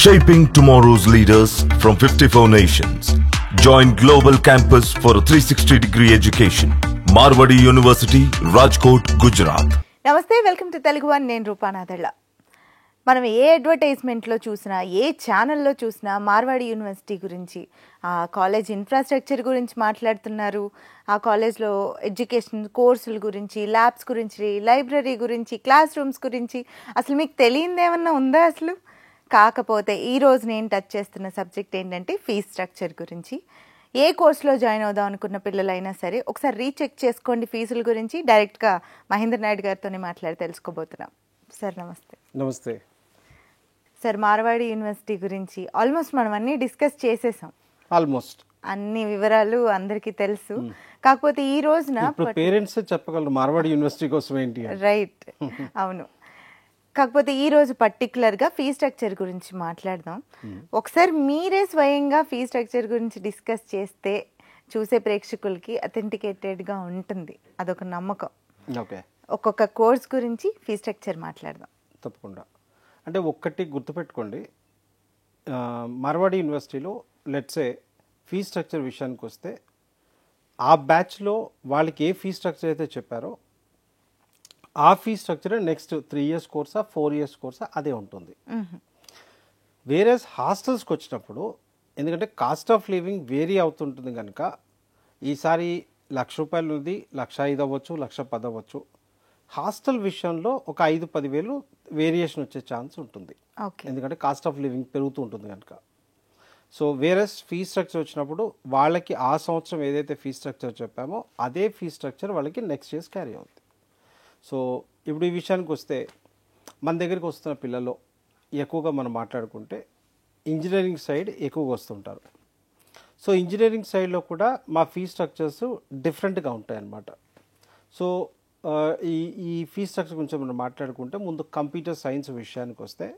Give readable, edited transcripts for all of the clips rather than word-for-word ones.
Shaping tomorrow's leaders from 54 nations. Join Global Campus for a 360-degree education. Marwadi University, Rajkot, Gujarat. నమస్తే, welcome to Telugu one. నేను రూపానాథళ్ళ. మనం ఏ అడ్వర్టైజ్మెంట్లో చూసినా, ఏ ఛానల్లో చూసినా Marwadi university గురించి, ఆ కాలేజ్ ఇన్ఫ్రాస్ట్రక్చర్ గురించి మాట్లాడుతున్నారు. ఆ కాలేజ్లో ఎడ్యుకేషన్ కోర్సుల గురించి, ల్యాబ్స్ గురించి, లైబ్రరీ గురించి, క్లాస్ రూమ్స్ గురించి అసలు మీకు తెలియంది ఏమన్నా ఉందా అసలు? కాకపోతే ఈరోజు నేను టచ్ చేస్తున్న సబ్జెక్ట్ ఏంటంటే ఫీజ్ స్ట్రక్చర్ గురించి. ఏ కోర్సులో జాయిన్ అవుదాం అనుకున్న పిల్లలైనా సరే ఒకసారి రీచెక్ చేసుకోండి ఫీజుల గురించి. డైరెక్ట్గా మహేంద్ర నాయుడు గారితోనే మాట్లాడి తెలుసుకోబోతున్నాం. సార్ నమస్తే. నమస్తే సార్, మార్వాడి యూనివర్సిటీ గురించి ఆల్మోస్ట్ మనం అన్నీ డిస్కస్ చేసేసాం. ఆల్మోస్ట్ అన్ని వివరాలు అందరికీ తెలుసు. కాకపోతే ఈ రోజున పేరెంట్స్ చెప్పగలరు మార్వాడి యూనివర్సిటీ కోసం ఏంటి. రైట్, అవును. కాకపోతే ఈ రోజు పర్టికులర్గా ఫీ స్ట్రక్చర్ గురించి మాట్లాడదాం. ఒకసారి మీరే స్వయంగా ఫీ స్ట్రక్చర్ గురించి డిస్కస్ చేస్తే చూసే ప్రేక్షకులకి అథెంటికేటెడ్గా ఉంటుంది, అదొక నమ్మకం. ఓకే, ఒక్కొక్క కోర్స్ గురించి ఫీ స్ట్రక్చర్ మాట్లాడదాం. తప్పకుండా. అంటే ఒక్కటి గుర్తుపెట్టుకోండి, మార్వాడి యూనివర్సిటీలో లెట్సే ఫీ స్ట్రక్చర్ విషయానికి వస్తే ఆ బ్యాచ్లో వాళ్ళకి ఏ ఫీ స్ట్రక్చర్ అయితే చెప్పారో ఆ fee structure next 3 years కోర్సా 4 years కోర్సా అదే ఉంటుంది. వేరే హాస్టల్స్కి వచ్చినప్పుడు ఎందుకంటే కాస్ట్ ఆఫ్ లివింగ్ వేరీ అవుతుంటుంది కనుక ఈసారి ₹1,00,000 ఉంది, 1,05,000 అవ్వచ్చు, 1,10,000 అవ్వచ్చు. హాస్టల్ విషయంలో ఒక 5-10,000 వేరియేషన్ వచ్చే ఛాన్స్ ఉంటుంది, ఎందుకంటే కాస్ట్ ఆఫ్ లివింగ్ పెరుగుతూ ఉంటుంది కనుక. సో వేరే ఫీ స్ట్రక్చర్ వచ్చినప్పుడు వాళ్ళకి ఆ సంవత్సరం ఏదైతే ఫీ స్ట్రక్చర్ చెప్పామో అదే ఫీ స్ట్రక్చర్ వాళ్ళకి నెక్స్ట్ ఇయర్స్ క్యారీ అవుతుంది. సో ఇప్పుడు ఈ విషయానికి వస్తే మన దగ్గరికి వస్తున్న పిల్లల్లో ఎక్కువగా మనం మాట్లాడుకుంటే ఇంజనీరింగ్ సైడ్ ఎక్కువగా వస్తుంటారు. సో ఇంజనీరింగ్ సైడ్లో కూడా మా ఫీ స్ట్రక్చర్స్ డిఫరెంట్గా ఉంటాయి అన్నమాట. సో ఈ ఫీ స్ట్రక్చర్ గురించి మనం మాట్లాడుకుంటే ముందు కంప్యూటర్ సైన్స్ విషయానికి వస్తే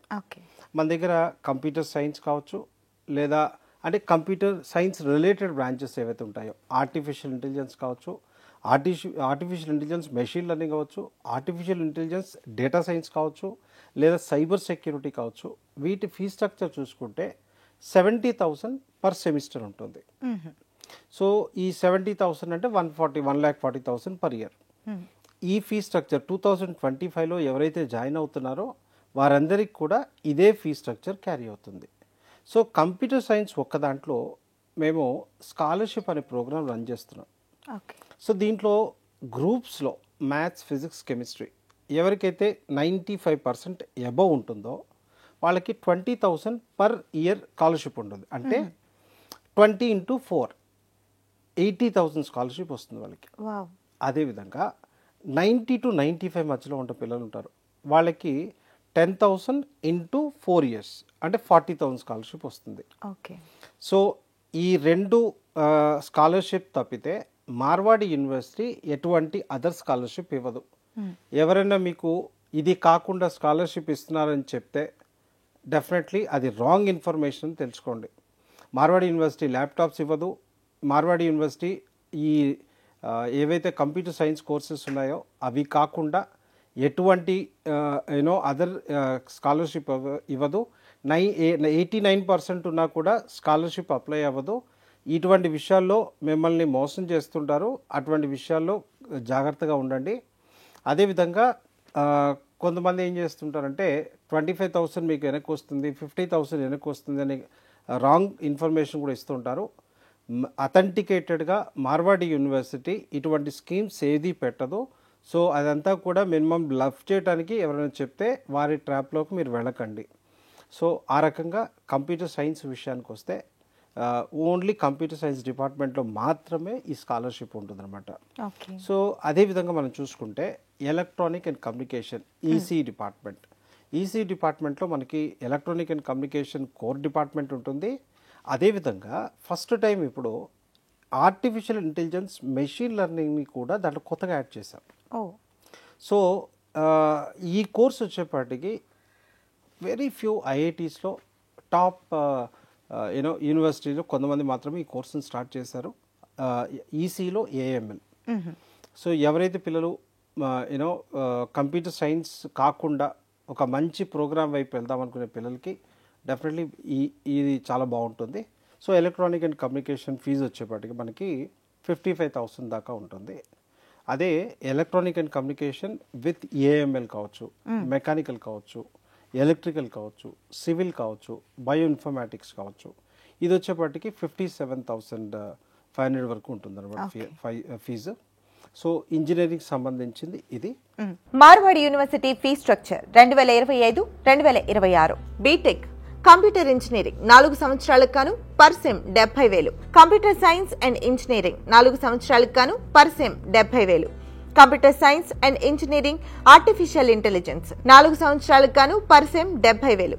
మన దగ్గర కంప్యూటర్ సైన్స్ కావచ్చు, లేదా అంటే కంప్యూటర్ సైన్స్ రిలేటెడ్ బ్రాంచెస్ ఏవైతే ఉంటాయో ఆర్టిఫిషియల్ ఇంటెలిజెన్స్ కావచ్చు, ఆర్టిఫిషియల్ ఇంటెలిజెన్స్ మెషిన్ లెర్నింగ్ కావచ్చు, ఆర్టిఫిషియల్ ఇంటెలిజెన్స్ డేటా సైన్స్ కావచ్చు, లేదా సైబర్ సెక్యూరిటీ కావచ్చు. వీటి ఫీ స్ట్రక్చర్ చూసుకుంటే 70,000 పర్ సెమిస్టర్ ఉంటుంది. సో ఈ 70,000 అంటే 1,40,000 పర్ ఇయర్. ఈ ఫీ స్ట్రక్చర్ 2025లో ఎవరైతే జాయిన్ అవుతున్నారో వారందరికీ కూడా ఇదే ఫీ స్ట్రక్చర్ క్యారీ అవుతుంది. సో కంప్యూటర్ సైన్స్ ఒక్క దాంట్లో మేము స్కాలర్షిప్ అనే ప్రోగ్రామ్ రన్ చేస్తున్నాం. సో దీంట్లో గ్రూప్స్లో మ్యాథ్స్, ఫిజిక్స్, కెమిస్ట్రీ ఎవరికైతే 95% అబవ్ ఉంటుందో వాళ్ళకి 20,000 పర్ ఇయర్ స్కాలర్షిప్ ఉంటుంది. అంటే 20 into 4 80,000 స్కాలర్షిప్ వస్తుంది వాళ్ళకి. అదేవిధంగా 90 to 95 మధ్యలో ఉండే పిల్లలు ఉంటారు, వాళ్ళకి 10,000 into 4 years అంటే 40,000 స్కాలర్షిప్ వస్తుంది. సో ఈ రెండు స్కాలర్షిప్ తప్పితే మార్వాడి యూనివర్సిటీ ఎటువంటి అదర్ స్కాలర్షిప్ ఇవ్వదు. ఎవరైనా మీకు ఇది కాకుండా స్కాలర్షిప్ ఇస్తున్నారని చెప్తే డెఫినెట్లీ అది రాంగ్ ఇన్ఫర్మేషన్ తెలుసుకోండి. మార్వాడి యూనివర్సిటీ ల్యాప్టాప్స్ ఇవ్వదు. మార్వాడి యూనివర్సిటీ ఈ ఏవైతే కంప్యూటర్ సైన్స్ కోర్సెస్ ఉన్నాయో అవి కాకుండా ఎటువంటి అదర్ స్కాలర్షిప్ ఇవ్వదు. 89% ఉన్నా కూడా స్కాలర్షిప్ అప్లై అవ్వదు. ఇటువంటి విషయాల్లో మిమ్మల్ని మోసం చేస్తుంటారు, అటువంటి విషయాల్లో జాగ్రత్తగా ఉండండి. అదేవిధంగా కొంతమంది ఏం చేస్తుంటారంటే 25,000 మీకు వెనక్కి వస్తుంది, 50,000 వెనక్కి వస్తుంది అని రాంగ్ ఇన్ఫర్మేషన్ కూడా ఇస్తుంటారు. అథెంటికేటెడ్గా మార్వాడి యూనివర్సిటీ ఇటువంటి స్కీమ్స్ ఏది పెట్టదు. సో అదంతా కూడా మినిమం బ్లఫ్ చేయడానికి ఎవరైనా చెప్తే వారి ట్రాప్లోకి మీరు వెళ్ళకండి. సో ఆ రకంగా కంప్యూటర్ సైన్స్ విషయానికి వస్తే ఓన్లీ కంప్యూటర్ సైన్స్ డిపార్ట్మెంట్లో మాత్రమే ఈ స్కాలర్షిప్ ఉంటుందన్నమాట. సో అదేవిధంగా మనం చూసుకుంటే ఎలక్ట్రానిక్ అండ్ కమ్యూనికేషన్ ఈసీ డిపార్ట్మెంట్లో మనకి electronic and communication core department ఉంటుంది. అదేవిధంగా ఫస్ట్ టైం ఇప్పుడు ఆర్టిఫిషియల్ ఇంటెలిజెన్స్ మెషిన్ లెర్నింగ్ని కూడా దాంట్లో కొత్తగా యాడ్ చేశాం. సో ఈ కోర్స్ వచ్చేపాటికి వెరీ ఫ్యూ ఐఐటీస్లో టాప్ యూనివర్సిటీలో కొంతమంది మాత్రమే ఈ కోర్సును స్టార్ట్ చేశారు. ఈసీలో ఏఎంఎల్. సో ఎవరైతే పిల్లలు కంప్యూటర్ సైన్స్ కాకుండా ఒక మంచి ప్రోగ్రామ్ వైపు వెళ్దాం అనుకునే పిల్లలకి డెఫినెట్లీ ఇది చాలా బాగుంటుంది. So electronic and communication fee వచ్చేప్పటికి మనకి 55,000 దాకా ఉంటుంది. అదే electronic and communication with AML కావచ్చు, మెకానికల్ కావచ్చు, ఎలక్ట్రికల్ కావచ్చు, సివిల్ కావచ్చు, బయో ఇన్ఫర్మాటిక్స్ కావచ్చు, ఇది వచ్చేప్పటికి 57,500 వరకు ఉంటుంది అనమాట ఫీజు. సో ఇంజనీరింగ్ సంబంధించింది ఇది. Marwadi university fee structure 2025, 2026. BTech computer engineering 4 సంవత్సరాలకు గాను per sem 70,000. Computer science and engineering 4 సంవత్సరాలకు గాను per sem 70,000. Computer science and engineering artificial intelligence 4 సంవత్సరాలకు గాను per sem 70,000.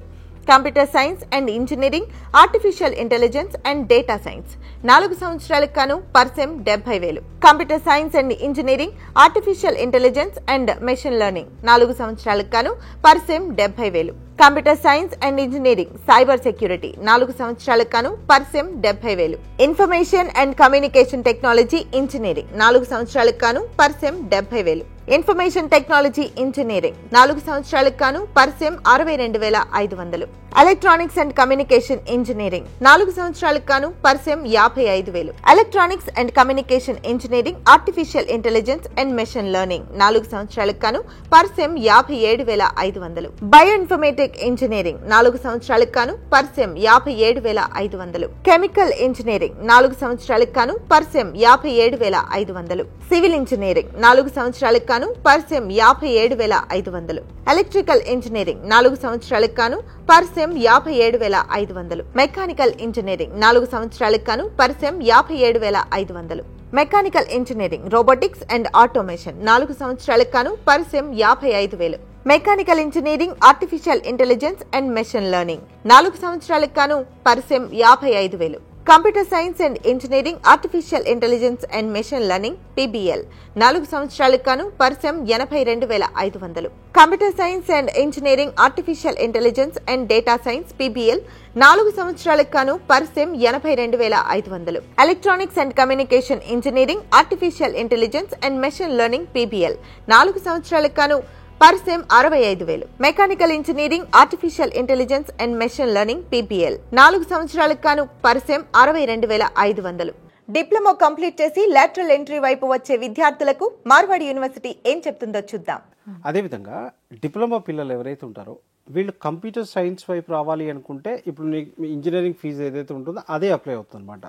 Computer science and engineering artificial intelligence and data science 4 సంవత్సరాలకు గాను per sem 70,000. Computer science and engineering artificial intelligence and machine learning 4 సంవత్సరాలకు గాను per sem 70,000. Computer science and engineering cyber security 4 సంవత్సరాలకు గాను per sem 70,000. Information and communication technology engineering 4 సంవత్సరాలకు గాను per sem 70,000. Information technology engineering 4 సంవత్సరాలకు గాను per sem 62,500. Electronics and communication engineering 4 సంవత్సరాలకు గాను per sem 55,000. Electronics and communication engineering artificial intelligence and machine learning 4 సంవత్సరాలకు గాను per sem 57,500. Bio informatic engineering 4 సంవత్సరాలకు గాను పర్ సెమ్ 57,500. కెమికల్ ఇంజనీరింగ్ 4 సంవత్సరాలకు గాను పర్ సెమ్ 57,500. సివిల్ ఇంజనీరింగ్ 4 సంవత్సరాలకు గాను పర్ సెమ్ 57,500. ఎలక్ట్రికల్ ఇంజనీరింగ్ 4 సంవత్సరాలకు గాను పర్ సెమ్ 57,500. మెకానికల్ ఇంజనీరింగ్ 4 సంవత్సరాలకు గాను per sem 57,500. Mechanical engineering robotics and automation 4 సంవత్సరాలకు గాను per sem 55,000. Mechanical engineering artificial intelligence and machine learning 4 సంవత్సరాలకు గాను per sem 55,000. Computer science and engineering artificial intelligence and machine learning PBL 4 సంవత్సరాలకు గాను per sem 82,500. Computer science and engineering artificial intelligence and data science PBL 4 సంవత్సరాలకు గాను per sem 82,500. Electronics and communication engineering artificial intelligence and machine learning PBL 4 సంవత్సరాలకు గాను per sem 65,000. Mechanical engineering artificial intelligence and machine learning PBL 4 సంవత్సరాలకు గాను per sem 62,500. Diploma complete చేసి lateral entry వైపు వచ్చే విద్యార్థులకు మార్వాడి యూనివర్సిటీ ఏం చెప్తుందో చూద్దాం. అదేవిధంగా డిప్లొమా పిల్లలు ఎవరైతే ఉంటారో వీళ్ళు కంప్యూటర్ సైన్స్ వైపు రావాలి అనుకుంటే ఇప్పుడు ఇంజనీరింగ్ ఫీజు ఏదైతే ఉంటుందో అదే అప్లై అవుతుంది అనమాట.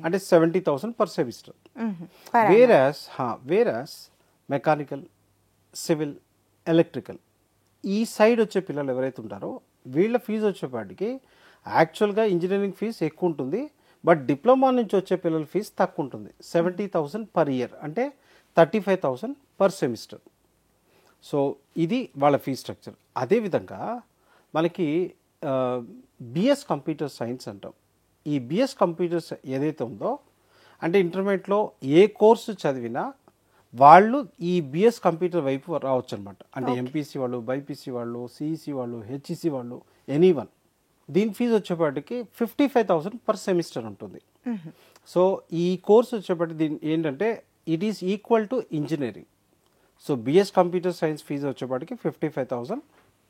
అంటే 70,000 per semester. వేరాస్ mechanical, civil, electrical ఈ సైడ్ వచ్చే పిల్లలు ఎవరైతే ఉంటారో వీళ్ళ ఫీజు వచ్చేపాటికి యాక్చువల్గా ఇంజనీరింగ్ ఫీజు ఎక్కువ ఉంటుంది, బట్ డిప్లొమా నుంచి వచ్చే పిల్లల ఫీజు తక్కువ ఉంటుంది. 70,000 పర్ ఇయర్ అంటే 35,000 పర్ సెమిస్టర్. సో ఇది వాళ్ళ ఫీ స్ట్రక్చర్. అదేవిధంగా మనకి బిఎస్ కంప్యూటర్ సైన్స్ అంటాం. ఈ బిఎస్ కంప్యూటర్స్ ఏదైతే ఉందో అంటే ఇంటర్మీడియట్లో ఏ కోర్సు చదివినా వాళ్ళు ఈ బిఎస్ కంప్యూటర్ వైపు రావచ్చు అనమాట. అంటే ఎంపీసీ వాళ్ళు, బైపీసీ వాళ్ళు, సిఈసి వాళ్ళు, హెచ్ఈసి వాళ్ళు, ఎనీవన్. దీని ఫీజు వచ్చేపాటికి 55,000 పర్ సెమిస్టర్ ఉంటుంది. సో ఈ కోర్స్ వచ్చేపాటికి దీని ఏంటంటే it is equal to engineering. So BS computer science fees వచ్చేపాటికి 55,000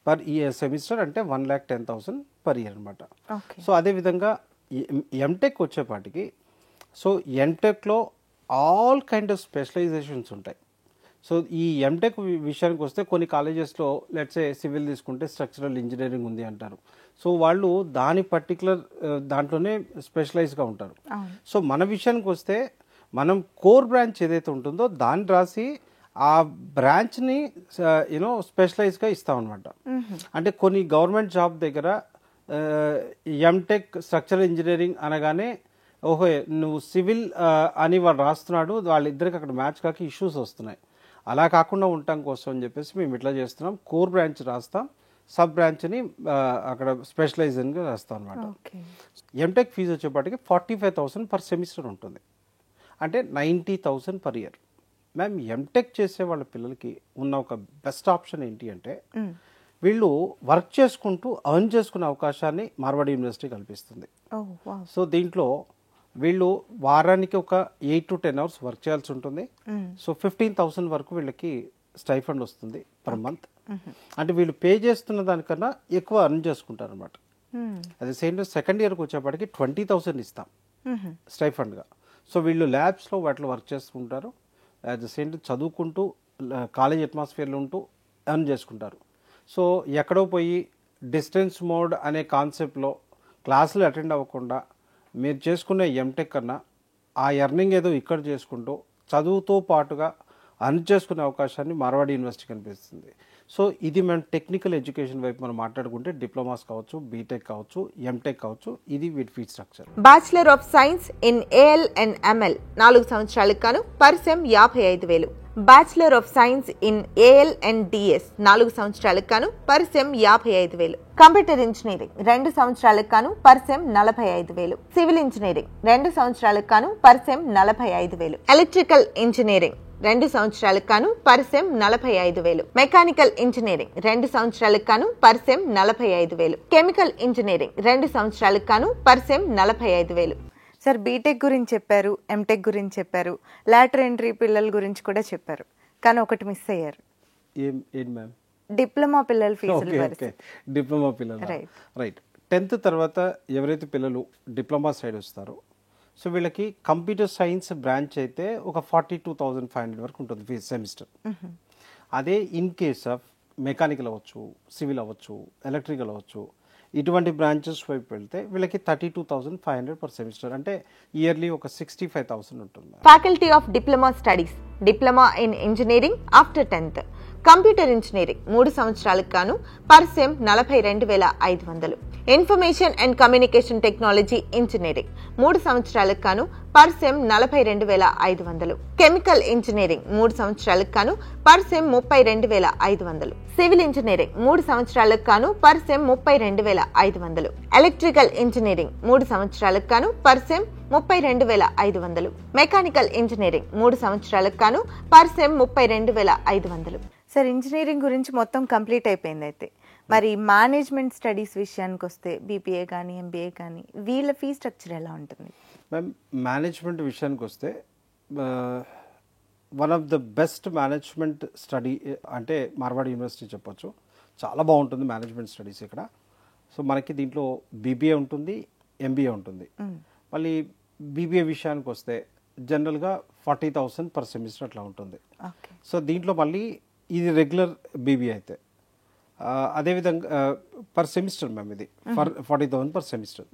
పర్ సెమిస్టర్ అంటే 1,10,000 పర్ ఇయర్ అనమాట. సో అదేవిధంగా ఎంటెక్ వచ్చేపాటికి సో ఎంటెక్లో ఆల్ కైండ్ ఆఫ్ స్పెషలైజేషన్స్ ఉంటాయి. సో ఈ ఎంటెక్ విషయానికి వస్తే కొన్ని కాలేజెస్లో లెట్సే సివిల్ తీసుకుంటే స్ట్రక్చరల్ ఇంజనీరింగ్ ఉంది అంటారు. సో వాళ్ళు దాని పర్టికులర్ దాంట్లోనే స్పెషలైజ్గా ఉంటారు. సో మన విషయానికి వస్తే మనం కోర్ బ్రాంచ్ ఏదైతే ఉంటుందో దాన్ని రాసి ఆ బ్రాంచ్ని స్పెషలైజ్గా ఇస్తాం అనమాట. అంటే కొన్ని గవర్నమెంట్ జాబ్ దగ్గర ఎంటెక్ స్ట్రక్చరల్ ఇంజనీరింగ్ అనగానే ఓహో నువ్వు సివిల్ అని వాడు రాస్తున్నాడు, వాళ్ళిద్దరికి అక్కడ మ్యాచ్ కాక ఇష్యూస్ వస్తున్నాయి. అలా కాకుండా ఉండటం కోసం అని చెప్పేసి మేము ఇట్లా చేస్తున్నాం, కోర్ బ్రాంచ్ రాస్తాం, సబ్ బ్రాంచ్ని అక్కడ స్పెషలైజేషన్గా రాస్తాం అనమాట. ఎంటెక్ ఫీజు వచ్చేపాటికి 45,000 పర్ సెమిస్టర్ ఉంటుంది, అంటే 90,000 పర్ ఇయర్. మ్యామ్ ఎంటెక్ చేసే వాళ్ళ పిల్లలకి ఉన్న ఒక బెస్ట్ ఆప్షన్ ఏంటి అంటే వీళ్ళు వర్క్ చేసుకుంటూ అర్న్ చేసుకునే అవకాశాన్ని మార్వాడి యూనివర్సిటీ కల్పిస్తుంది. సో దీంట్లో వీళ్ళు వారానికి ఒక 8 to 10 అవర్స్ వర్క్ చేయాల్సి ఉంటుంది. సో 15,000 వరకు వీళ్ళకి స్టైఫండ్ వస్తుంది పర్ మంత్. అంటే వీళ్ళు పే చేస్తున్న దానికన్నా ఎక్కువ అర్న్ చేసుకుంటారు అనమాట. At the same time second ఇయర్కి వచ్చేప్పటికి 20,000 ఇస్తాం స్టైఫండ్గా. సో వీళ్ళు ల్యాబ్స్లో వాటిలో వర్క్ చేస్తుంటారు, అట్ ద సేమ్ టైం చదువుకుంటూ కాలేజ్ అట్మాస్ఫియర్లో ఉంటూ ఎర్న్ చేసుకుంటారు. సో ఎక్కడో పోయి డిస్టెన్స్ మోడ్ అనే కాన్సెప్ట్లో క్లాసులు అటెండ్ అవ్వకుండా మీరు చేసుకునే ఎంటెక్ కన్నా ఆ ఎర్నింగ్ ఏదో ఇక్కడ చేసుకుంటూ చదువుతో పాటుగా అర్న్ చేసుకునే అవకాశాన్ని మార్వాడి యూనివర్సిటీ కనిపిస్తుంది. సో ఇది మనం టెక్నికల్ ఎడ్యుకేషన్ వైపు మనం మాట్లాడుకుంటే డిప్లొమాస్ కావచ్చు, బీటెక్ కావచ్చు, ఎంటెక్ కావచ్చు, ఇది వీటి fees structure. Bachelor of science in AI and ML 4 సంవత్సరాలకు గాను per sem 55,000. Bachelor of science in AI and DS 4 సంవత్సరాలకు గాను పర్ సెమ్ 55,000. కంప్యూటర్ ఇంజనీరింగ్ 2 సంవత్సరాలకు గాను పర్ సెమ్ 45,000. సివిల్ ఇంజనీరింగ్ 2 సంవత్సరాలకు గాను పర్ సెమ్ 45,000. ఎలక్ట్రికల్ ఇంజనీరింగ్ 2 సంవత్సరాలకు గాను పర్ సెమ్ 45,000. మెకానికల్ ఇంజనీరింగ్ 2 సంవత్సరాలకు గాను పర్ సెమ్ 45,000. కెమికల్ ఇంజనీరింగ్ 2 సంవత్సరాలకు గాను పర్ సెమ్ 45,000. సార్ బీటెక్ గురించి చెప్పారు, ఎంటెక్ గురించి చెప్పారు, లాటర్ ఎంట్రీ పిల్లల గురించి కూడా చెప్పారు, కానీ ఒకటి మిస్ అయ్యారు. ఏం మ్యామ్? డిప్లొమా పిల్లల ఫీజులు. డిప్లొమా పిల్లలు రైట్. 10th తర్వాత ఎవరైతే పిల్లలు డిప్లొమా సైడ్ వస్తారో సో వీళ్ళకి కంప్యూటర్ సైన్స్ బ్రాంచ్ అయితే ఒక 42,500 వరకు ఉంటుంది ఫీజ్ సెమిస్టర్. అదే ఇన్ కేస్ ఆఫ్ మెకానికల్ అవ్వచ్చు, సివిల్ అవ్వచ్చు, ఎలక్ట్రికల్ అవ్వచ్చు, ఇటువంటి బ్రాంచెస్ వైపు వెళ్తే వీళ్ళకి 32,500 పర్ సెమిస్టర్, అంటే ఇయర్లీ ఒక 65,000 ఉంటుంది. Faculty of diploma studies, diploma in engineering after 10th. Computer engineering 3 సంవత్సరాలకు గాను per sem 42,500. Information and communication technology engineering 3 సంవత్సరాలకు గాను పర్ సెమ్ 42,500. కెమికల్ ఇంజనీరింగ్ 3 సంవత్సరాలకు గాను పర్ సెమ్ 32,500. సివిల్ ఇంజనీరింగ్ 3 సంవత్సరాలకు గాను పర్ సెమ్ 32,500. ఎలక్ట్రికల్ ఇంజనీరింగ్ 3 సంవత్సరాలకు గాను పర్ సెమ్ 32,500. మెకానికల్ ఇంజనీరింగ్ 3 సంవత్సరాలకు గాను పర్ సెమ్ 32,500. సార్ ఇంజనీరింగ్ గురించి మొత్తం కంప్లీట్ అయిపోయింది. అయితే మరి మేనేజ్మెంట్ స్టడీస్ విషయానికి వస్తే బీపీఏ కానీ ఎంబీఏ కానీ వీళ్ళ ఫీ స్ట్రక్చర్ ఎలా ఉంటుంది? మ్యామ్ మేనేజ్మెంట్ విషయానికి వస్తే one of the best management study అంటే మార్వాడి యూనివర్సిటీ చెప్పొచ్చు. చాలా బాగుంటుంది మేనేజ్మెంట్ స్టడీస్ ఇక్కడ. సో మనకి దీంట్లో బీబీఏ ఉంటుంది, ఎంబీఏ ఉంటుంది. మళ్ళీ బీబీఏ విషయానికి వస్తే జనరల్గా 40,000 పర్ సెమిస్టర్ అట్లా ఉంటుంది. సో దీంట్లో మళ్ళీ ఇది రెగ్యులర్ బీబీఏ అయితే అదేవిధంగా పర్ సెమిస్టర్ మ్యామ్ ఇది 40,000 పర్ సెమిస్టర్.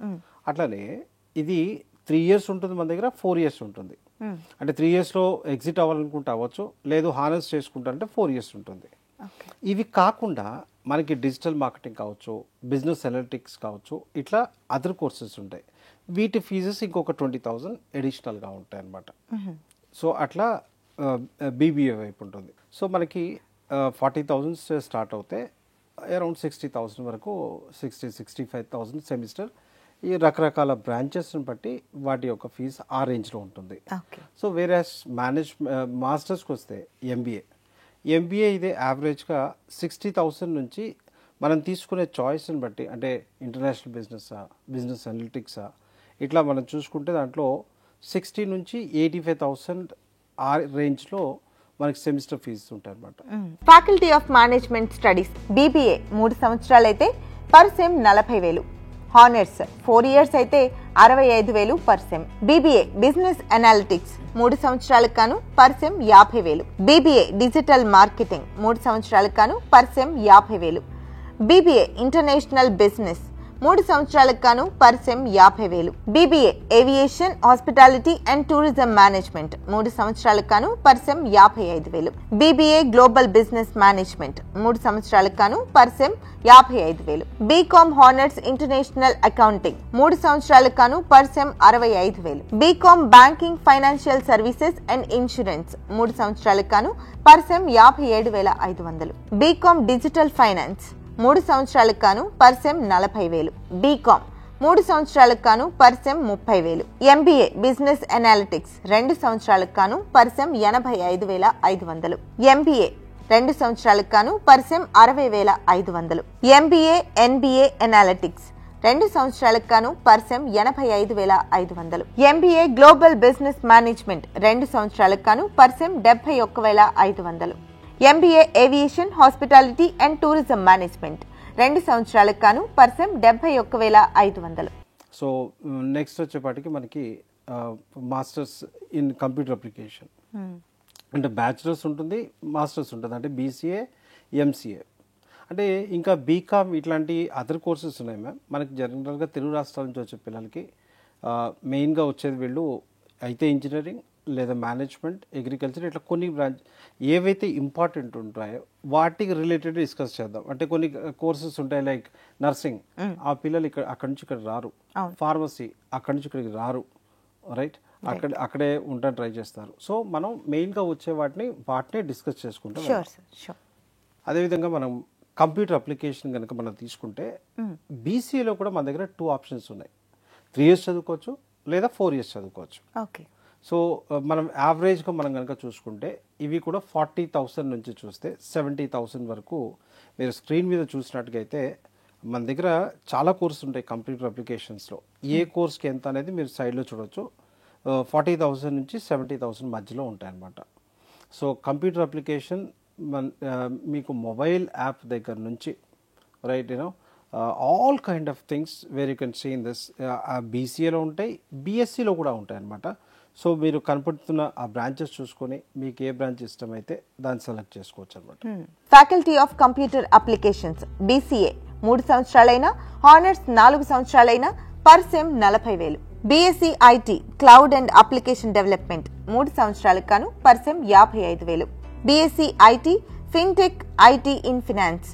అట్లానే ఇది 3 years ఉంటుంది మన దగ్గర, 4 years ఉంటుంది. అంటే 3 yearsలో ఎగ్జిట్ అవ్వాలనుకుంటే అవ్వచ్చు, లేదు హానర్స్ చేసుకుంటారంటే 4 years ఉంటుంది. ఇవి కాకుండా మనకి డిజిటల్ మార్కెటింగ్ కావచ్చు, బిజినెస్ అనలిటిక్స్ కావచ్చు, ఇట్లా అదర్ కోర్సెస్ ఉంటాయి. వీటి ఫీజెస్ ఇంకొక 20,000 అడిషనల్గా ఉంటాయి అన్నమాట. సో అట్లా బీబీఏ వైపు ఉంటుంది. సో మనకి 40,000 స్టార్ట్ అవుతే అరౌండ్ 60,000 వరకు, 65,000 సెమిస్టర్. ఈ రకరకాల బ్రాంచెస్ని బట్టి వాటి యొక్క ఫీజు ఆ రేంజ్లో ఉంటుంది. సో వేరే మాస్టర్స్కి వస్తే ఎంబీఏ ఇదే యావరేజ్గా 60,000 నుంచి మనం తీసుకునే చాయిస్ని బట్టి, అంటే ఇంటర్నేషనల్ బిజినెస్ అనలిటిక్సా ఇట్లా మనం చూసుకుంటే దాంట్లో 60 నుంచి 85,000 ఆ రేంజ్లో మనకి సెమిస్టర్ ఫీజు ఉంటాయి అన్నమాట. Faculty of management studies BBA 3 సంవత్సరాలు అయితే పర్ సెమ్ 40,000. హానర్స్ 4 years అయితే 65,000 per sem. BBA business analytics 3 సంవత్సరాలకు గాను per sem 50,000. BBA digital marketing 3 సంవత్సరాలకు గాను per sem 50,000. BBA international business 3 సంవత్సరాలకు గాను per sem 50,000. BBA aviation hospitality and tourism management 3 సంవత్సరాలకు గాను per sem 55,000. BBA global business management 3 సంవత్సరాలకు గాను per sem 55,000. BCom honours international accounting 3 సంవత్సరాలకు గాను per sem 65,000. BCom banking financial services and insurance 3 సంవత్సరాలకు గాను per sem 57,500. BCom digital finance 3 సంవత్సరాలకు గాను పర్ సెమ్ 40,000. బీకామ్ 3 సంవత్సరాలకు గాను per sem 30,000. MBA business analytics 2 సంవత్సరాలకు గాను పర్ సెమ్ 85,500. ఎంబీఏ 2 సంవత్సరాలకు గాను per sem 60,500. MBA NBA analytics 2 సంవత్సరాలకు గాను per sem 85,500. MBA global business management 2 సంవత్సరాలకు గాను per sem 71,500. MBA aviation hospitality and tourism management 2 సంవత్సరాలకు గాను పర్సెమ్ 71,500. సో నెక్స్ట్ వచ్చేపాటికి మనకి మాస్టర్స్ ఇన్ కంప్యూటర్ అప్లికేషన్, అంటే బ్యాచిలర్స్ ఉంటుంది, మాస్టర్స్ ఉంటుంది, అంటే బీసీఏ, ఎంసీఏ. అంటే ఇంకా బీకామ్ ఇట్లాంటి అదర్ కోర్సెస్ ఉన్నాయి మ్యామ్. మనకి జనరల్గా తెలుగు రాష్ట్రాల నుంచి వచ్చే పిల్లలకి మెయిన్గా వచ్చేది వీళ్ళు అయితే ఇంజనీరింగ్ లేదా మేనేజ్మెంట్, అగ్రికల్చర్, ఇట్లా కొన్ని బ్రాంచ్ ఏవైతే ఇంపార్టెంట్ ఉంటాయో వాటికి రిలేటెడ్ డిస్కస్ చేద్దాం. అంటే కొన్ని కోర్సెస్ ఉంటాయి లైక్ నర్సింగ్, ఆ పిల్లలు అక్కడి నుంచి ఇక్కడ రారు. ఫార్మసీ అక్కడి నుంచి ఇక్కడికి రారు, రైట్, అక్కడే ఉంటాను ట్రై చేస్తారు. సో మనం మెయిన్గా వచ్చే వాటినే డిస్కస్ చేసుకుంటాం. అదేవిధంగా మనం కంప్యూటర్ అప్లికేషన్ కనుక మనం తీసుకుంటే బీసీఏలో కూడా మన దగ్గర 2 ఆప్షన్స్ ఉన్నాయి. 3 years చదువుకోవచ్చు లేదా 4 years చదువుకోవచ్చు. ఓకే. సో మనం యావరేజ్గా మనం కనుక చూసుకుంటే ఇవి కూడా 40,000 నుంచి చూస్తే 70,000 వరకు మీరు స్క్రీన్ మీద చూసినట్టుగా అయితే మన దగ్గర చాలా కోర్సు ఉంటాయి కంప్యూటర్ అప్లికేషన్స్లో. ఏ కోర్స్కి ఎంత అనేది మీరు సైడ్లో చూడవచ్చు. 40,000 నుంచి 70,000 మధ్యలో ఉంటాయి అన్నమాట. సో కంప్యూటర్ అప్లికేషన్ మీకు మొబైల్ యాప్ దగ్గర నుంచి right all kind of things where you can see in this. బీసీఏలో ఉంటాయి, బీఎస్సీలో కూడా ఉంటాయి అన్నమాట. సో మీరు కనపడుతున్న ఆ బ్రాంచెస్ చూసుకొని మీకు ఏ బ్రాంచ్ ఇష్టమైతే దాన్ని సెలెక్ట్ చేసుకోవచ్చు అనమాట. Faculty of computer applications BCA 3 సంవత్సరాలైనా, హానర్స్ 4 సంవత్సరాలైనా పర్సెమ్ 40,000. BSc IT cloud and application development 3 సంవత్సరాలకు గాను పర్సెమ్ 55,000. BSc IT fintech IT in finance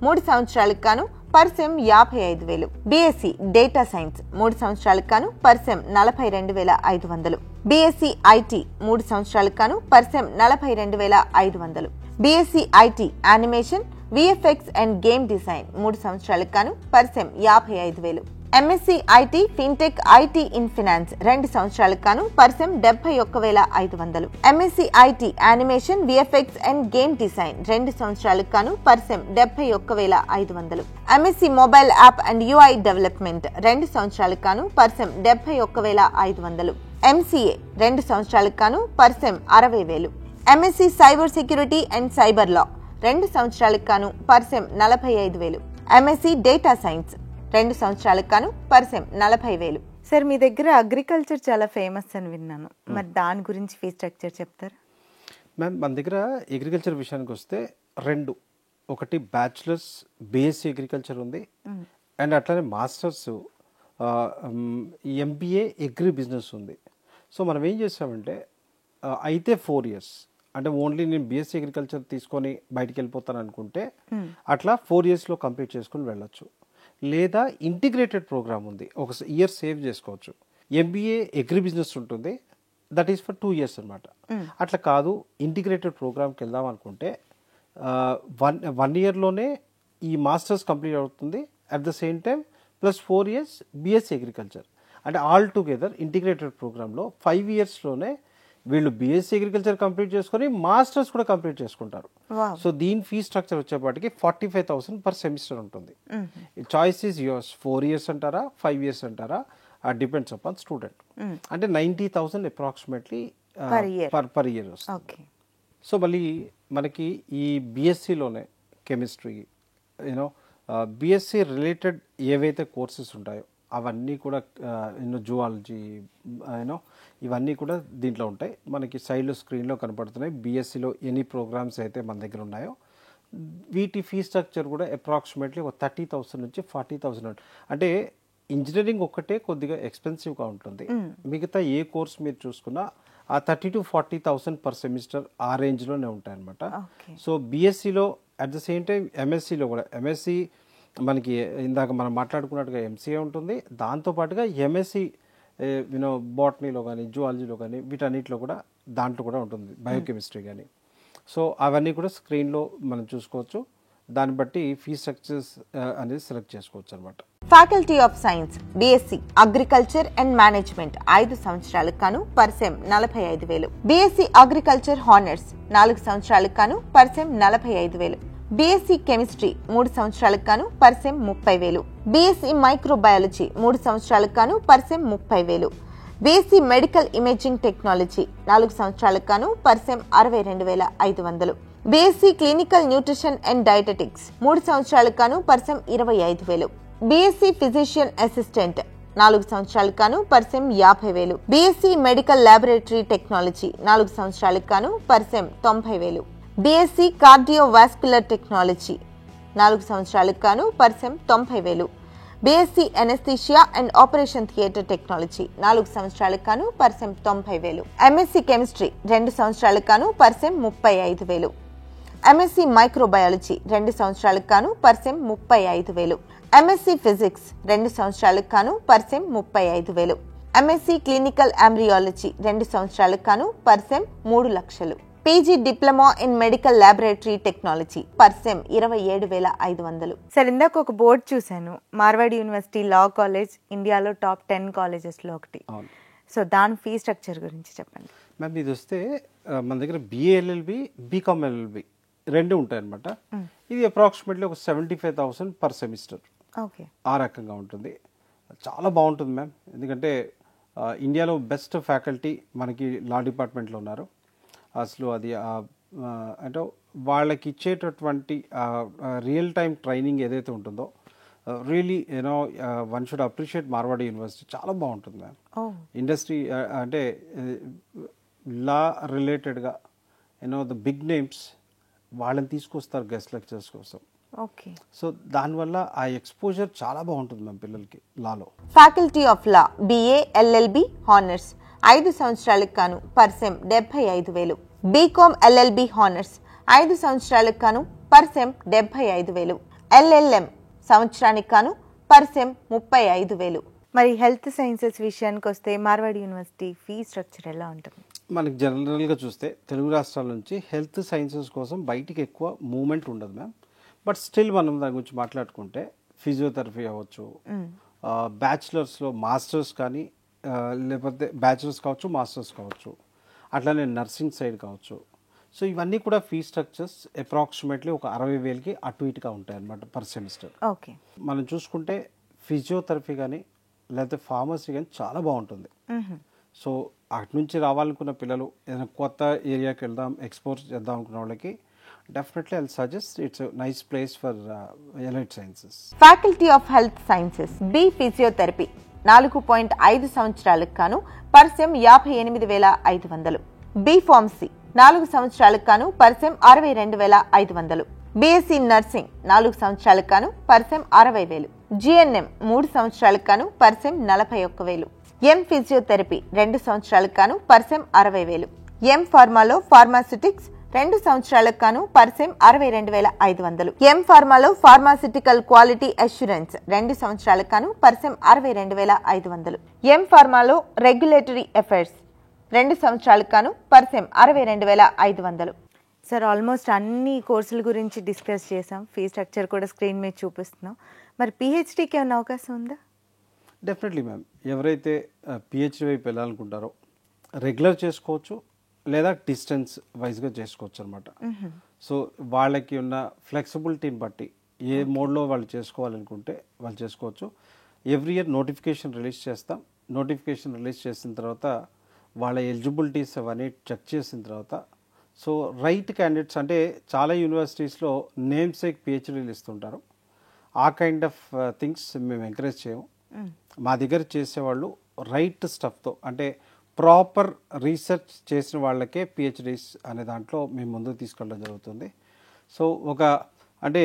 3 సంవత్సరాలకు గాను పర్సెమ్ 55,000. బీఎస్సీ డేటా సైన్స్ 3 సంవత్సరాలకు గాను పర్సెమ్ 42,500. బీఎస్సీ ఐటీ 3 సంవత్సరాలకు గాను పర్సెమ్ 42,500. BSc IT animation, VFX and game design 3 సంవత్సరాలకు గాను పర్సెమ్ 55,000. MSc IT fintech IT in finance 2 సంవత్సరాలకు గాను పర్సెమ్ 71,500. MSc IT animation, VFX and game design 2 సంవత్సరాలకు గాను పర్సెమ్ 71,500. MSc mobile app and UI development 2 సంవత్సరాలకు గాను పర్సెమ్ 71,500. ఎంసీఏ 2 సంవత్సరాలకు గాను పర్సెమ్ 60,000. MSc cyber security and cyber law 2 సంవత్సరాలకు గాను పర్సెమ్ 45,000. ఎంఎస్సీ డేటా సైన్స్ 2 సంవత్సరాలకు గాను పర్సెమ్ 40,000. సార్, మీ దగ్గర అగ్రికల్చర్ చాలా ఫేమస్ అని విన్నాను, మరి దాని గురించి ఫీ స్ట్రక్చర్ చెప్తారా? మ్యామ్, మన దగ్గర అగ్రికల్చర్ విషయానికి వస్తే 2, ఒకటి బ్యాచిలర్స్ బీఎస్సీ అగ్రికల్చర్ ఉంది, అండ్ అట్లానే మాస్టర్స్ ఎంబీఏ అగ్రి బిజినెస్ ఉంది. సో మనం ఏం చేసామంటే అయితే 4 years, అంటే ఓన్లీ నేను బీఎస్సీ అగ్రికల్చర్ తీసుకొని బయటికి వెళ్ళిపోతాను అనుకుంటే అట్లా 4 yearsలో కంప్లీట్ చేసుకుని వెళ్ళొచ్చు. లేదా ఇంటిగ్రేటెడ్ ప్రోగ్రామ్ ఉంది, ఒక ఇయర్ సేవ్ చేసుకోవచ్చు. ఎంబీఏ అగ్రి బిజినెస్ ఉంటుంది, దట్ ఈస్ ఫర్ 2 years అనమాట. అట్లా కాదు, ఇంటిగ్రేటెడ్ ప్రోగ్రామ్కి వెళ్దాం అనుకుంటే 1 yearలోనే ఈ మాస్టర్స్ కంప్లీట్ అవుతుంది, at the same time plus 4 years BSc agriculture. అంటే ఆల్ టుగెదర్ ఇంటిగ్రేటెడ్ ప్రోగ్రాంలో 5 yearsలోనే వీళ్ళు బీఎస్సీ అగ్రికల్చర్ కంప్లీట్ చేసుకొని మాస్టర్స్ కూడా కంప్లీట్ చేసుకుంటారు. సో దీని ఫీ స్ట్రక్చర్ వచ్చేపాటికి 45,000 per semester ఉంటుంది. Choice is yours. 4 years అంటారా, 5 years అంటారా, డిపెండ్స్ అపాన్ స్టూడెంట్. అంటే 90,000 అప్రాక్సిమేట్లీ పర్ ఇయర్ వస్తుంది. సో మళ్ళీ మనకి ఈ బీఎస్సీలోనే కెమిస్ట్రీ బీఎస్సీ రిలేటెడ్ ఏవైతే కోర్సెస్ ఉంటాయో అవన్నీ కూడా జువాలజీ ఇవన్నీ కూడా దీంట్లో ఉంటాయి. మనకి సైడ్లో స్క్రీన్లో కనపడుతున్నాయి. బీఎస్సీలో ఎన్ని ప్రోగ్రామ్స్ అయితే మన దగ్గర ఉన్నాయో వీటి ఫీ స్ట్రక్చర్ కూడా అప్రాక్సిమేట్లీ ఒక 30,000 నుంచి 40,000. అంటే ఇంజనీరింగ్ ఒక్కటే కొద్దిగా ఎక్స్పెన్సివ్గా ఉంటుంది, మిగతా ఏ కోర్స్ మీరు చూసుకున్నా ఆ 30,000 to 40,000 per semester ఆ రేంజ్లోనే ఉంటాయన్నమాట. సో బీఎస్సీలో అట్ ద సేమ్ టైం ఎంఎస్సీలో కూడా, ఎంఎస్సీ మనకి ఇందాక మనం మాట్లాడుకున్నట్టుగా ఎంసీఏ ఉంటుంది, దాంతోపాటుగా ఎంఎస్సీ బాటనీలో కానీ జువాలజీలో కానీ వీటన్నిటిలో కూడా దాంట్లో కూడా ఉంటుంది, బయోకెమిస్ట్రీ కానీ. సో అవన్నీ కూడా స్క్రీన్లో మనం చూసుకోవచ్చు. దాన్ని బట్టి ఫీ స్ట్రక్చర్స్ అనేది సెలెక్ట్ చేసుకోవచ్చు అనమాట. Faculty of science BSc agriculture and management 5 సంవత్సరాలకు గాను పర్సెమ్ 45,000. బీఎస్సీ అగ్రికల్చర్ హానర్స్ 4 సంవత్సరాలకు గాను పర్సెమ్ 45,000. బీఎస్సీ కెమిస్ట్రీ 3 సంవత్సరాలకు గాను పర్సెమ్ 30,000. బీఎస్సీ మైక్రోబయాలజీ 3 సంవత్సరాలకు గాను పర్సెమ్ 30,000. బీఎస్సీ మెడికల్ ఇమేజింగ్ టెక్నాలజీ 4 సంవత్సరాలకు గాను పర్సెమ్ 62,500. BSc clinical nutrition and dietetics 3 సంవత్సరాలకు గాను పర్సెం 25,000. బీఎస్సీ ఫిజిషియన్ అసిస్టెంట్ 4 సంవత్సరాలకు గాను పర్సెం 50,000. బీఎస్సీ మెడికల్ ల్యాబొరేటరీ టెక్నాలజీ 4 సంవత్సరాలకు గాను పర్సెం 90,000. బీఎస్సీ కార్డియోవాస్కులర్ టెక్నాలజీ 4 సంవత్సరాలకు గాను పర్సెం 90,000. BSc anaesthesia and operation theatre technology 4 సంవత్సరాలకు గాను పర్సెం 90,000. ఎంఎస్సీ కెమిస్ట్రీ 2 సంవత్సరాలకు గాను పర్సెం 35,000. ఎంఎస్సీ మైక్రోబయాలజీ 2 సంవత్సరాలకు గాను పర్సెం 35,000. ఎంఎస్సీ ఫిజిక్స్ 2 సంవత్సరాలకు గాను పర్సెం 35,000. ఎంఎస్సీ క్లినికల్ ఎంబ్రియాలజీ 2 సంవత్సరాలకు గాను పర్సెం 3 లక్షలు. PG diploma in medical laboratory technology per sem 27,500. Sir ఇందాక ఒక బోర్డు చూశాను, మార్వాడి యూనివర్సిటీ లా కాలేజ్ ఇండియాలో టాప్ 10 కాలేజెస్లో ఒకటి. సో దాని ఫీ స్ట్రక్చర్ గురించి చెప్పండి మ్యామ్. ఇది వస్తే మన దగ్గర బిఏఎల్ఎల్బి, బీకామ్ ఎల్ఎల్బి రెండు ఉంటాయి అనమాట. ఇది అప్రాక్సిమేట్లీ ఒక 75,000 పర్ సెమిస్టర్. ఓకే, ఆ రకంగా ఉంటుంది. చాలా బాగుంటుంది మ్యామ్, ఎందుకంటే ఇండియాలో బెస్ట్ ఫ్యాకల్టీ మనకి లా డిపార్ట్మెంట్లో ఉన్నారు. అసలు అది అంటే వాళ్ళకి ఇచ్చేటటువంటి రియల్ టైం ట్రైనింగ్ ఏదైతే ఉంటుందో really you know one should appreciate Marwadi university. చాలా బాగుంటుంది మ్యామ్. ఇండస్ట్రీ అంటే లా రిలేటెడ్గా యూనో ద బిగ్ నేమ్స్ వాళ్ళని తీసుకొస్తారు గెస్ట్ లెక్చర్స్ కోసం. ఓకే, సో దానివల్ల ఆ ఎక్స్పోజర్ చాలా బాగుంటుంది మ్యామ్ పిల్లలకి లాలో. Faculty of law BA LLB honours 5 సంవత్సరాలకు గాను పర్సెం 75,000. బీకామ్ ఎల్ఎల్బి హానర్స్ 5 సంవత్సరాలకు గాను పర్సెం 75,000. ఎల్ఎల్ఎం సంవత్సరానికి గాను పర్సెం 35,000. మరి హెల్త్ సైన్సెస్ విషయానికి వస్తే మార్వాడి యూనివర్సిటీ ఫీ స్ట్రక్చర్ ఎలా ఉంటుంది? మనకి జనరల్గా చూస్తే తెలుగు రాష్ట్రాల నుంచి హెల్త్ సైన్సెస్ కోసం బయటికి ఎక్కువ మూమెంట్ ఉండదు మ్యామ్. బట్ స్టిల్ మనం దాని గురించి మాట్లాడుకుంటే ఫిజియోథెరపీ అవ్వచ్చు, బ్యాచిలర్స్లో మాస్టర్స్ కానీ లేకపోతే బ్యాచిలర్స్ కావచ్చు, మాస్టర్స్ కావచ్చు, అట్లానే నర్సింగ్ సైడ్ కావచ్చు. సో ఇవన్నీ కూడా ఫీ స్ట్రక్చర్స్ అప్రాక్సిమేట్లీ ఒక 60,000కి అటు ఇటుగా ఉంటాయి అన్నమాట పర్ సెమిస్టర్. ఓకే, మనం చూసుకుంటే ఫిజియోథెరపీ కానీ లేకపోతే ఫార్మసీ కానీ చాలా బాగుంటుంది. సో అటు నుంచి రావాలనుకున్న పిల్లలు ఏదైనా కొత్త ఏరియాకి వెళ్దాం, ఎక్స్పోజ్ చేద్దాం అనుకున్న వాళ్ళకి definitely I suggest it's nice place for allied sciences. Faculty of health sciences B physiotherapy 4.5 సంవత్సరాలకు గాను పర్సెం 58,500. బి ఫార్మసీ 4 సంవత్సరాలకు గాను పర్సెం 62,500. బీఎస్సీ నర్సింగ్ 4 సంవత్సరాలకు గాను పర్సెం 60,000. జిఎన్ఎం 3 సంవత్సరాలకు గాను పర్సెం 41,000. ఎం ఫిజియోథెరపీ 2 సంవత్సరాలకు గాను పర్సెం 60,000. ఎం ఫార్మాలో ఫార్మాస్యూటిక్స్ 2 సంవత్సరాలకు గాను పర్సెం 62,500. ఎం ఫార్మాలో ఫార్మాసిటికల్ క్వాలిటీ అష్యూరెన్స్ 2 సంవత్సరాలకు గాను పర్సెం 62,500. ఎం ఫార్మాలో రెగ్యులేటరీ అఫైర్స్ 2 సంవత్సరాలకు గాను పర్సెం 62,500. సార్ ఆల్మోస్ట్ అన్ని కోర్సుల గురించి డిస్కస్ చేసాం, ఫీ స్ట్రక్చర్ కూడా స్క్రీన్ మీద చూపిస్తున్నాం. మరి పిహెచ్డీకి ఏమైనా అవకాశం ఉందా? Definitely ma'am. ఎవరైతే పిహెచ్డీ వైపు వెళ్ళాలనుకుంటారో రెగ్యులర్ చేసుకోవచ్చు, లేదా డిస్టెన్స్ వైజ్గా చేసుకోవచ్చు అనమాట. సో వాళ్ళకి ఉన్న ఫ్లెక్సిబిలిటీని బట్టి ఏ మోడ్లో వాళ్ళు చేసుకోవాలనుకుంటే వాళ్ళు చేసుకోవచ్చు. ఎవ్రీ ఇయర్ నోటిఫికేషన్ రిలీజ్ చేస్తాం. నోటిఫికేషన్ రిలీజ్ చేసిన తర్వాత వాళ్ళ ఎలిజిబిలిటీస్ అవన్నీ చెక్ చేసిన తర్వాత సో రైట్ క్యాండిడేట్స్ అంటే చాలా యూనివర్సిటీస్లో నేమ్ సేక్ పిహెచ్డీలు ఇస్తుంటారు. ఆ కైండ్ ఆఫ్ థింగ్స్ మేము ఎంకరేజ్ చేయము. మా దగ్గర చేసేవాళ్ళు రైట్ స్టఫ్తో అంటే ప్రాపర్ రీసెర్చ్ చేసిన వాళ్ళకే పిహెచ్డీస్ అనే దాంట్లో మేము ముందుకు తీసుకెళ్ళడం జరుగుతుంది. సో ఒక అంటే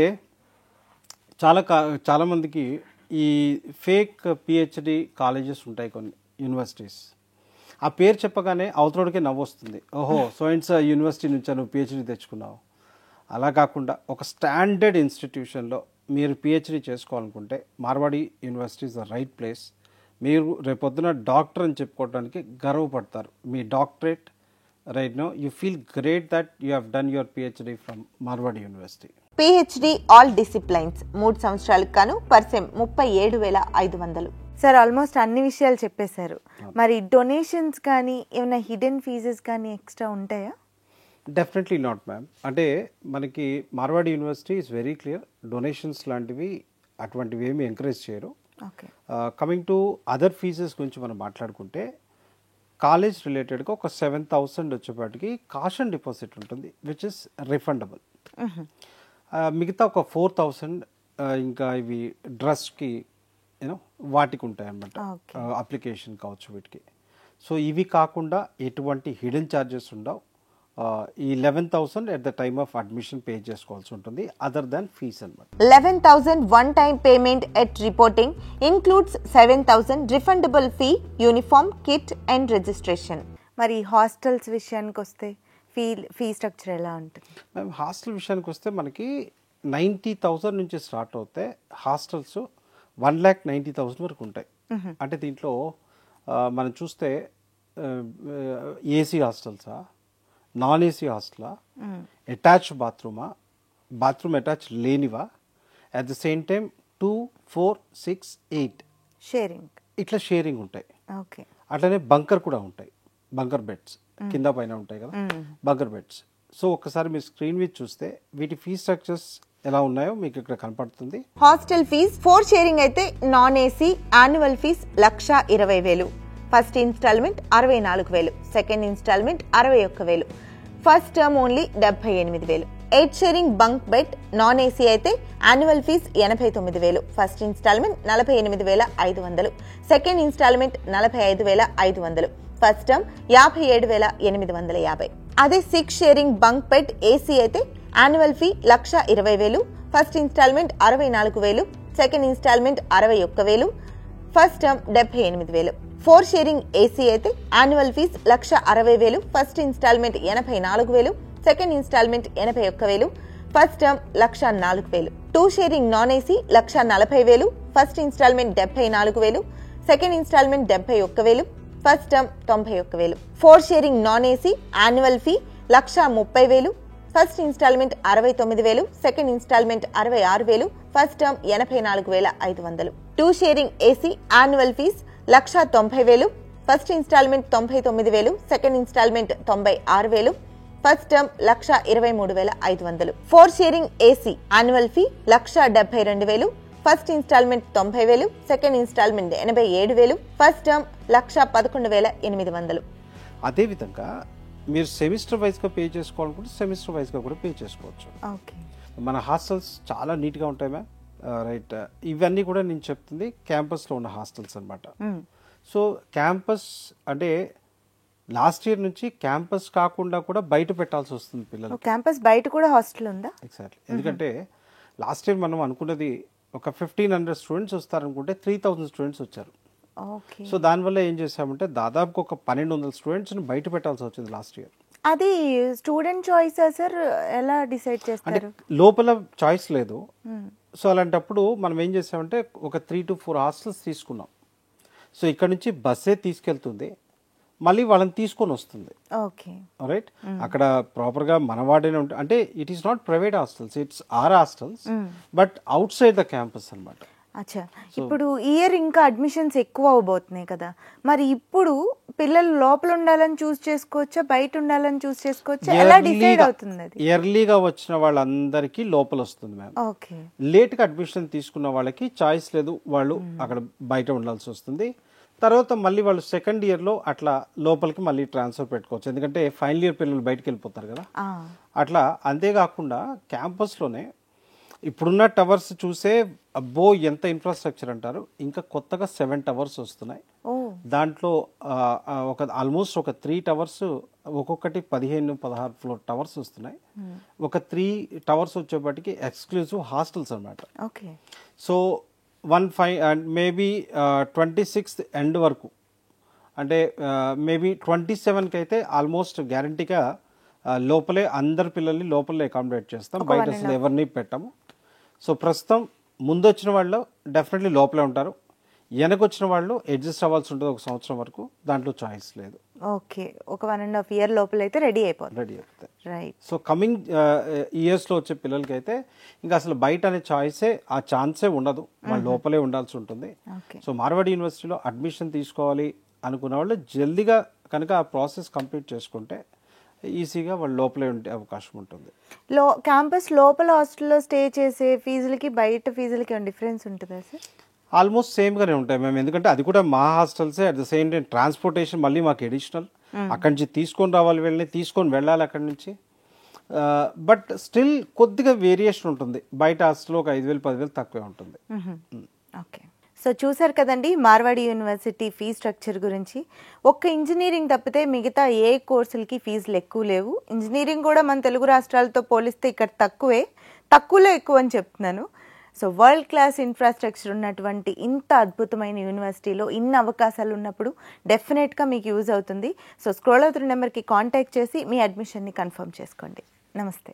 చాలామందికి ఈ ఫేక్ పిహెచ్డి కాలేజెస్ ఉంటాయి కొన్ని యూనివర్సిటీస్. ఆ పేరు చెప్పగానే అవతలోడికే నవ్వు వస్తుంది, ఓహో సో అండ్ సో యూనివర్సిటీ నుంచి నువ్వు పిహెచ్డీ తెచ్చుకున్నావు. అలా కాకుండా ఒక స్టాండర్డ్ ఇన్స్టిట్యూషన్లో మీరు పిహెచ్డీ చేసుకోవాలనుకుంటే Marwadi university is the right place. మీరు రేపొద్దున డాక్టర్ అని చెప్పుకోవడానికి గర్వపడతారు. మీ doctorate right no you feel great that you have done your PhD from Marwadi university. PhD all disciplines 3 సంవత్సరాలకు గాను పర్సెం 37,500. సార్ ఆల్మోస్ట్ అన్ని విషయాలు చెప్పేశారు. మరి డొనేషన్స్ కానీ ఏమైనా హిడెన్ ఫీజెస్ కానీ ఎక్స్ట్రా ఉంటాయా? Definitely not ma'am. అంటే మనకి Marwadi university is very clear, donations లాంటివి అటువంటివి ఏమి ఎంకరేజ్ చేయరు. కమింగ్ టు అదర్ ఫీజెస్ గురించి మనం మాట్లాడుకుంటే కాలేజ్ రిలేటెడ్గా ఒక 7,000 వచ్చేపాటికి కాషన్ డిపాజిట్ ఉంటుంది విచ్ ఇస్ రిఫండబుల్. మిగతా ఒక 4,000 ఇంకా ఇవి డ్రెస్కి యూనో వాటికి ఉంటాయి అన్నమాట, అప్లికేషన్ కావచ్చు వీటికి. సో ఇవి కాకుండా ఎటువంటి హిడెన్ ఛార్జెస్ ఉండవు. ఈ 11,000 at the time of admission pay చేసుకోవాల్సి ఉంటుంది అదర్ దాన్ ఫీస్ అనమాట. 11,000 one time payment at reporting includes 7,000 refundable fee, uniform, kit and registration. మరి హాస్టల్స్ విషయానికి వస్తే ఫీ స్ట్రక్చర్ ఎలా ఉంటుంది? మేము హాస్టల్ విషయానికి వస్తే మనకి 90,000 నుంచి స్టార్ట్ అవుతే హాస్టల్స్ 1,90,000 వరకు ఉంటాయి. అంటే దీంట్లో మనం చూస్తే ఏసీ హాస్టల్సా, నాన్ ఏసీ హాస్టలా, అటాచ్ బాత్రూమా, బాత్రూమ్ అటాచ్ లేనివా, at the same time 2, 4, 6, 8 sharing, ఇట్లా షేరింగ్ ఉంటాయి. ఓకే. అట్లనే బంకర్ కూడా ఉంటాయి, బంకర్ బెడ్స్ కింద పైన ఉంటాయి కదా బంకర్ బెడ్స్. సో ఒక్కసారి మీరు స్క్రీన్ మీద చూస్తే వీటి ఫీ స్ట్రక్చర్స్ ఎలా ఉన్నాయో మీకు ఇక్కడ కనపడుతుంది. హాస్టల్ ఫీజ్ 4 షేరింగ్ అయితే non AC annual fee 1,20,000. First instalment 64,000, second instalment 61,000, first term only 78,000. 8 sharing bunk bed non AC అయితే annual fee 89,000, first instalment 48,500, second instalment 45,500, first term 57,850. అదే 6 షేరింగ్ బంక్ బెడ్ ఏసీ అయితే annual fee 1,20,000, first instalment 64,000, second instalment 61,000, first term 78,000. 4 sharing AC అయితే annual fee 1,60,000, first instalment 84,000, second instalment 81,000, first term 1,04,000. 2 sharing non AC 1,40,000, first instalment 74,000, second instalment 71,000, first term 91,000. 4 sharing non AC annual fee 1,30,000, first instalment 69,000, second instalment 66,000, first term 84,500. 2 sharing AC annual fees 1,90,000, first instalment 99,000, second instalment 96,000, first term 1,23,500. 4 sharing AC annual fee 1,72,000, first instalment 90,000, second instalment 87,000, first term 1,11,800. అదేవిధంగా మీరు semester వైజ్గా pay చేసుకోవాలనుకుంటే semester వైజ్గా కూడా pay చేసుకోవచ్చు. Okay. మన hostels చాలా నీట్గా ఉంటాయి మ్యామ్. రైట్, ఇవన్నీ కూడా నేను చెప్తుంది క్యాంపస్లో ఉన్న హాస్టల్స్ అనమాట. సో క్యాంపస్ అంటే లాస్ట్ ఇయర్ నుంచి క్యాంపస్ కాకుండా కూడా బయట పెట్టాల్సి వస్తుంది పిల్లలు. క్యాంపస్ బయట కూడా హాస్టల్ ఉందా? ఎగ్జాక్ట్లీ. ఎందుకంటే లాస్ట్ ఇయర్ మనం అనుకున్నది ఒక 1,500 స్టూడెంట్స్ వస్తారనుకుంటే 3,000 స్టూడెంట్స్ వచ్చారు. సో దానివల్ల ఏం చేసామంటే దాదాపు ఒక 1,200 స్టూడెంట్స్ని బయట పెట్టాల్సి వచ్చింది లాస్ట్ ఇయర్. అది స్టూడెంట్ చాయిస్ సార్, ఎలా డిసైడ్ చేస్తారు? లోపల చాయిస్ లేదు. సో అలాంటప్పుడు మనం ఏం చేసామంటే ఒక 3 to 4 హాస్టల్స్ తీసుకున్నాం. సో ఇక్కడ నుంచి బస్సే తీసుకెళ్తుంది, మళ్ళీ వాళ్ళని తీసుకొని వస్తుంది. Okay, right. అక్కడ ప్రాపర్గా మనవాడేనే ఉంటుంది. అంటే it is not private hostels, it's our hostels but outside the campus అనమాట. అచ్చా. ఇప్పుడు ఇయర్ ఇంకా అడ్మిషన్స్ ఎక్కువ అవబోతున్నాయి కదా, మరి ఇప్పుడు పిల్లలు లోపల ఉండాలని చూస్ చేసుకోవచ్చా, బయట ఉండాలని చూస్ చేసుకోవచ్చా, ఎలా డిసైడ్ అవుతుంది అది? ఎర్లీగా వచ్చిన వాళ్ళందరికీ లోపల వస్తుంది మ్యామ్. ఓకే. లేట్గా అడ్మిషన్ తీసుకున్న వాళ్ళకి చాయిస్ లేదు, వాళ్ళు అక్కడ బయట ఉండాల్సి వస్తుంది. తర్వాత మళ్ళీ వాళ్ళు సెకండ్ ఇయర్లో అట్లా లోపలికి మళ్ళీ ట్రాన్స్ఫర్ పెట్టుకోవచ్చు, ఎందుకంటే ఫైనల్ ఇయర్ పిల్లలు బయటకు వెళ్ళిపోతారు కదా అట్లా. అంతేకాకుండా క్యాంపస్లోనే ఇప్పుడున్న టవర్స్ చూసే అబ్బో ఎంత ఇన్ఫ్రాస్ట్రక్చర్ అంటారు, ఇంకా కొత్తగా 7 టవర్స్ వస్తున్నాయి. దాంట్లో ఆల్మోస్ట్ ఒక 3 టవర్స్, ఒక్కొక్కటి 15-16 ఫ్లోర్ టవర్స్ వస్తున్నాయి. ఒక 3 టవర్స్ వచ్చేప్పటికి ఎక్స్క్లూజివ్ హాస్టల్స్ అనమాట. So 15 and maybe 26th end వరకు, అంటే మేబీ 27కి అయితే ఆల్మోస్ట్ గ్యారంటీగా లోపలే అందరి పిల్లల్ని లోపలే అకామిడేట్ చేస్తాం, బయట అసలు ఎవరిని పెట్టాము. సో ప్రస్తుతం ముందు వచ్చిన వాళ్ళు డెఫినెట్లీ లోపలే ఉంటారు, వెనకొచ్చిన వాళ్ళు అడ్జస్ట్ అవ్వాల్సి ఉంటుంది 1 సంవత్సరం వరకు, దాంట్లో చాయిస్ లేదు. ఓకే, ఒక 1.5 year లోపల అయితే రెడీ అయిపోతాయి. రైట్. సో కమింగ్ ఇయర్స్లో వచ్చే పిల్లలకి అయితే ఇంకా అసలు బయట అనే చాయిసే, ఆ ఛాన్సే ఉండదు, వాళ్ళు లోపలే ఉండాల్సి ఉంటుంది. సో మార్వాడి యూనివర్సిటీలో అడ్మిషన్ తీసుకోవాలి అనుకున్న వాళ్ళు జల్దీగా కనుక ఆ ప్రాసెస్ కంప్లీట్ చేసుకుంటే ఈజీగా వాళ్ళు లోపలే ఉండే అవకాశం ఉంటుంది. క్యాంపస్ లోపల హాస్టల్లో స్టే చేసే ఫీజులకి బయట ఫీజులకి డిఫరెన్స్ ఉంటుందా సార్? ఆల్మోస్ట్ సేమ్గానే ఉంటాయి మేము, ఎందుకంటే అది కూడా మా హాస్టల్సే. At the same time transportation మళ్ళీ మాకు ఎడిషనల్, అక్కడి నుంచి తీసుకొని రావాలి, తీసుకొని వెళ్ళాలి అక్కడి నుంచి. బట్ స్టిల్ కొద్దిగా వేరియేషన్ ఉంటుంది. బయట హాస్టల్లో ఒక 5,000 10,000 తక్కువే ఉంటుంది. ఓకే, సో చూసారు కదండి మార్వాడి యూనివర్సిటీ ఫీ స్ట్రక్చర్ గురించి. ఒక్క ఇంజనీరింగ్ తప్పితే మిగతా ఏ కోర్సులకి ఫీజులు ఎక్కువ లేవు. ఇంజనీరింగ్ కూడా మన తెలుగు రాష్ట్రాలతో పోలిస్తే ఇక్కడ తక్కువలో ఎక్కువ అని చెప్తున్నాను. సో వరల్డ్ క్లాస్ ఇన్ఫ్రాస్ట్రక్చర్ ఉన్నటువంటి ఇంత అద్భుతమైన యూనివర్సిటీలో ఇన్ని అవకాశాలు ఉన్నప్పుడు డెఫినెట్గా మీకు యూజ్ అవుతుంది. సో స్క్రోల్ అవుతున్న నెంబర్కి కాంటాక్ట్ చేసి మీ అడ్మిషన్ని కన్ఫర్మ్ చేసుకోండి. నమస్తే.